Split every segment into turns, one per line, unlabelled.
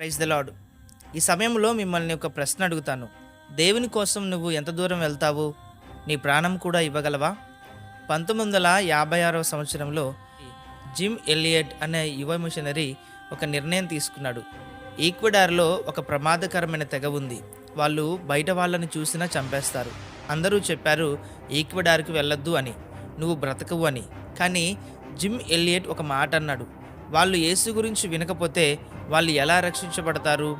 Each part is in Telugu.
Praise the lord. ఈ సమయంలో మిమ్మల్ని ఒక ప్రశ్న అడుగుతాను. దేవుని కోసం నువ్వు ఎంత దూరం వెళ్తావు? నీ ప్రాణం కూడా ఇవ్వగలవా? 1956 సంవత్సరంలో జిమ్ ఎలియట్ అనే యువ మిషనరీ ఒక నిర్ణయం తీసుకున్నాడు. ఈక్వెడార్లో ఒక ప్రమాదకరమైన తెగ ఉంది. వాళ్ళు బయట వాళ్ళని చూసినా చంపేస్తారు. అందరూ చెప్పారు ఈక్వెడార్కి వెళ్ళొద్దు అని, నువ్వు బ్రతకవు అని. కానీ జిమ్ ఎలియట్ ఒక మాట అన్నాడు. వాళ్ళు యేసు గురించి వినకపోతే వాళ్ళు ఎలా రక్షించబడతారు?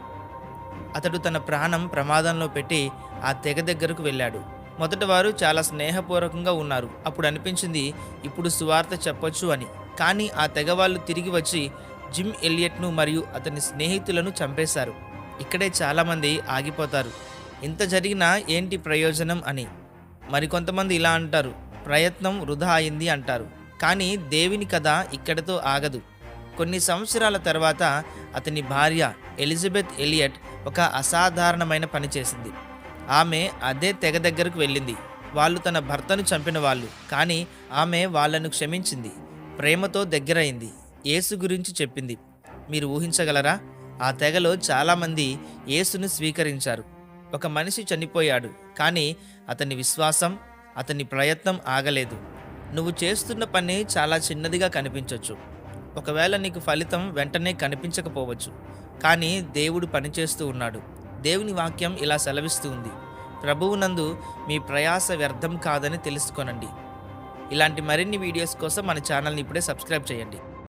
అతడు తన ప్రాణం ప్రమాదంలో పెట్టి ఆ తెగ దగ్గరకు వెళ్ళాడు. మొదట వారు చాలా స్నేహపూర్వకంగా ఉన్నారు. అప్పుడు అనిపించింది ఇప్పుడు సువార్త చెప్పొచ్చు అని. కానీ ఆ తెగ వాళ్ళు తిరిగి వచ్చి జిమ్ ఎలియట్ను మరియు అతని స్నేహితులను చంపేశారు. ఇక్కడే చాలామంది ఆగిపోతారు. ఇంత జరిగినా ఏంటి ప్రయోజనం అని. మరికొంతమంది ఇలా అంటారు, ప్రయత్నం వృధా అయింది అంటారు. కానీ దేవుని కథ ఇక్కడితో ఆగదు. కొన్ని సంవత్సరాల తర్వాత అతని భార్య ఎలిజబెత్ ఎలియట్ ఒక అసాధారణమైన పని చేసింది. ఆమె అదే తెగ దగ్గరకు వెళ్ళింది. వాళ్ళు తన భర్తను చంపిన వాళ్ళు, కానీ ఆమె వాళ్ళను క్షమించింది, ప్రేమతో దగ్గరైంది, యేసు గురించి చెప్పింది. మీరు ఊహించగలరా? ఆ తెగలో చాలామంది యేసును స్వీకరించారు. ఒక మనిషి చనిపోయాడు, కానీ అతని విశ్వాసం, అతని ప్రయత్నం ఆగలేదు. నువ్వు చేస్తున్న పని చాలా చిన్నదిగా కనిపించవచ్చు. ఒకవేళ నీకు ఫలితం వెంటనే కనిపించకపోవచ్చు, కానీ దేవుడు పనిచేస్తూ ఉన్నాడు. దేవుని వాక్యం ఇలా సెలవిస్తూ ఉంది, ప్రభువునందు మీ ప్రయాస వ్యర్థం కాదని తెలుసుకొనండి. ఇలాంటి మరిన్ని వీడియోస్ కోసం మన ఛానల్ని ఇప్పుడే సబ్స్క్రైబ్ చేయండి.